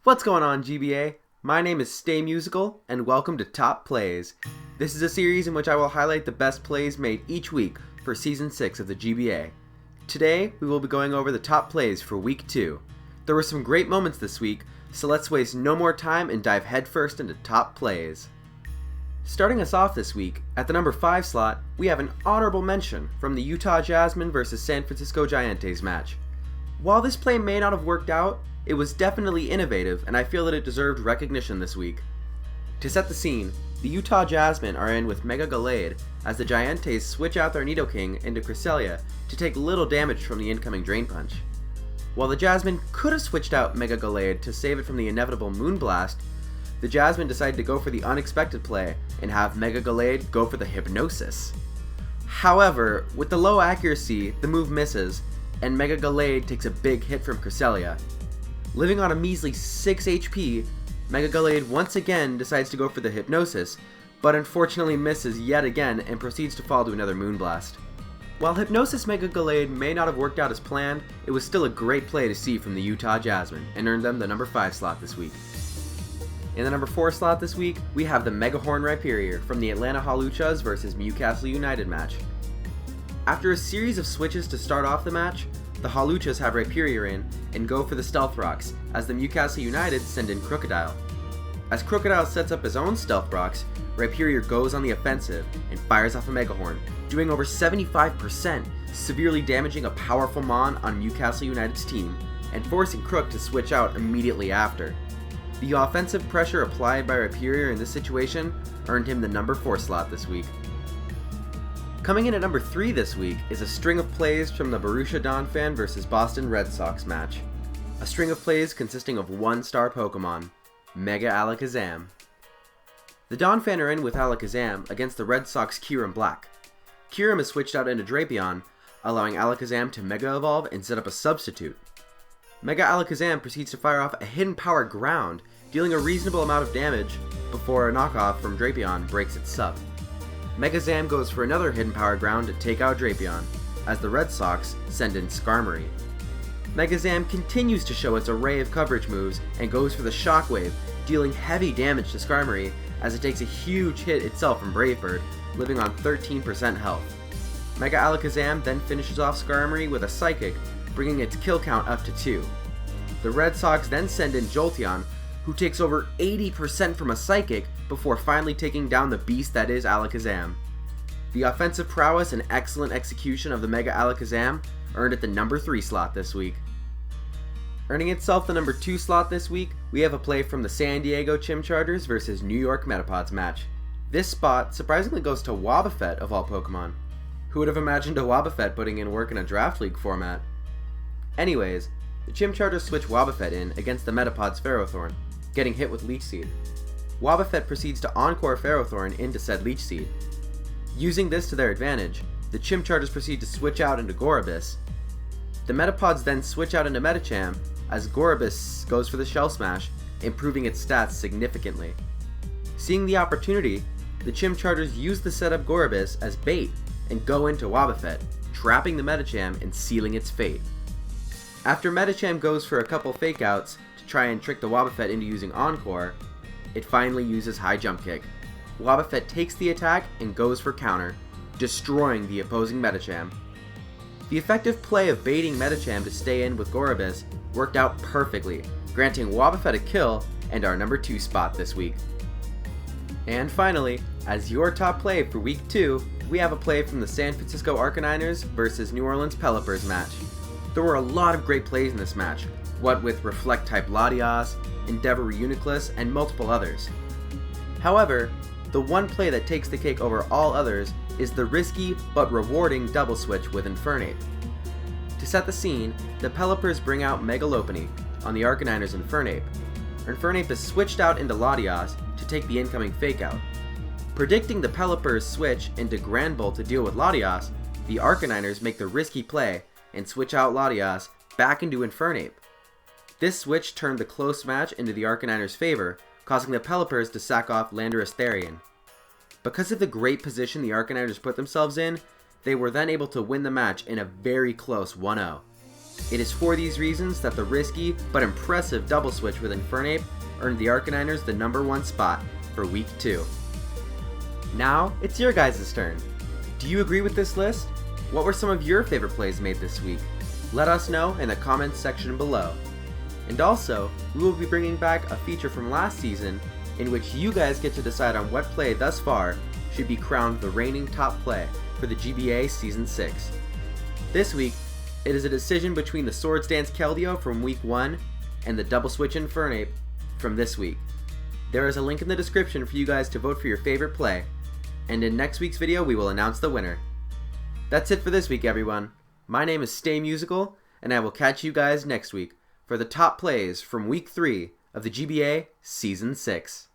What's going on, GBA? My name is StayMusical, and welcome to Top Plays. This is a series in which I will highlight the best plays made each week for Season 6 of the GBA. Today, we will be going over the top plays for Week 2. There were some great moments this week, so let's waste no more time and dive headfirst into top plays. Starting us off this week, at the number 5 slot, we have an honorable mention from the Utah Jasmine vs San Francisco Giants match. While this play may not have worked out, it was definitely innovative, and I feel that it deserved recognition this week. To set the scene, the Utah Jasmine are in with Mega Gallade as the Giants switch out their Nidoking into Cresselia to take little damage from the incoming Drain Punch. While the Jasmine could have switched out Mega Gallade to save it from the inevitable Moonblast, the Jasmine decided to go for the unexpected play and have Mega Gallade go for the Hypnosis. However, with the low accuracy, the move misses, and Mega Gallade takes a big hit from Cresselia. Living on a measly 6 HP, Mega Gallade once again decides to go for the Hypnosis, but unfortunately misses yet again and proceeds to fall to another Moonblast. While Hypnosis Mega Gallade may not have worked out as planned, it was still a great play to see from the Utah Jasmine and earned them the number 5 slot this week. In the number 4 slot this week, we have the Megahorn Rhyperior from the Atlanta Hawluchas vs Newcastle United match. After a series of switches to start off the match, the Hawluchas have Rhyperior in and go for the Stealth Rocks, as the Newcastle United send in Crocodile. As Crocodile sets up his own Stealth Rocks, Rhyperior goes on the offensive and fires off a Megahorn, doing over 75%, severely damaging a powerful Mon on Newcastle United's team, and forcing Crook to switch out immediately after. The offensive pressure applied by Rhyperior in this situation earned him the number 4 slot this week. Coming in at number 3 this week is a string of plays from the Borussia Donphan vs Boston Red Sox match. A string of plays consisting of 1-star Pokemon, Mega Alakazam. The Donphan are in with Alakazam against the Red Sox Kyurem Black. Kyurem is switched out into Drapion, allowing Alakazam to Mega Evolve and set up a substitute. Mega Alakazam proceeds to fire off a Hidden Power Ground, dealing a reasonable amount of damage before a knockoff from Drapion breaks its sub. Megazam goes for another Hidden Power Ground to take out Drapion, as the Red Sox send in Skarmory. Megazam continues to show its array of coverage moves and goes for the Shockwave, dealing heavy damage to Skarmory as it takes a huge hit itself from Brave Bird, living on 13% health. Mega Alakazam then finishes off Skarmory with a Psychic, bringing its kill count up to 2. The Red Sox then send in Jolteon, who takes over 80% from a Psychic before finally taking down the beast that is Alakazam. The offensive prowess and excellent execution of the Mega Alakazam earned it the number 3 slot this week. Earning itself the number 2 slot this week, we have a play from the San Diego Chimchargers vs New York Metapods match. This spot surprisingly goes to Wobbuffet of all Pokemon. Who would have imagined a Wobbuffet putting in work in a Draft League format? Anyways, the Chimchargers switch Wobbuffet in against the Metapods Ferrothorn, getting hit with Leech Seed. Wobbuffet proceeds to Encore Ferrothorn into said Leech Seed. Using this to their advantage, the Chimchargers proceed to switch out into Gorobis. The Metapods then switch out into Medicham as Gorobis goes for the Shell Smash, improving its stats significantly. Seeing the opportunity, the Chimchargers use the setup Gorobis as bait and go into Wobbuffet, trapping the Medicham and sealing its fate. After Medicham goes for a couple fake outs to try and trick the Wobbuffet into using Encore, it finally uses High Jump Kick. Wobbuffet takes the attack and goes for counter, destroying the opposing Medicham. The effective play of baiting Medicham to stay in with Gorobis worked out perfectly, granting Wobbuffet a kill and our number 2 spot this week. And finally, as your top play for week 2, we have a play from the San Francisco Arcaniners vs New Orleans Pelipers match. There were a lot of great plays in this match, what with Reflect type Latias, Endeavor Reuniclus, and multiple others. However, the one play that takes the cake over all others is the risky but rewarding double switch with Infernape. To set the scene, the Pelipers bring out Mega Lopunny on the Arcaniners Infernape. Infernape is switched out into Latias to take the incoming fake out. Predicting the Pelipers switch into Granbull to deal with Latias, the Arcaniners make the risky play and switch out Latias back into Infernape. This switch turned the close match into the Arcaniners' favor, causing the Pelipers to sack off Landorus Therian. Because of the great position the Arcaniners put themselves in, they were then able to win the match in a very close 1-0. It is for these reasons that the risky but impressive double switch with Infernape earned the Arcaniners the #1 spot for Week 2. Now, it's your guys' turn. Do you agree with this list? What were some of your favorite plays made this week? Let us know in the comments section below. And also, we will be bringing back a feature from last season in which you guys get to decide on what play thus far should be crowned the reigning top play for the GBA Season 6. This week, it is a decision between the Swords Dance Keldeo from Week 1 and the Double Switch Infernape from this week. There is a link in the description for you guys to vote for your favorite play, and in next week's video we will announce the winner. That's it for this week, everyone. My name is StayMusical, and I will catch you guys next week for the top plays from Week 3 of the GBA Season 6.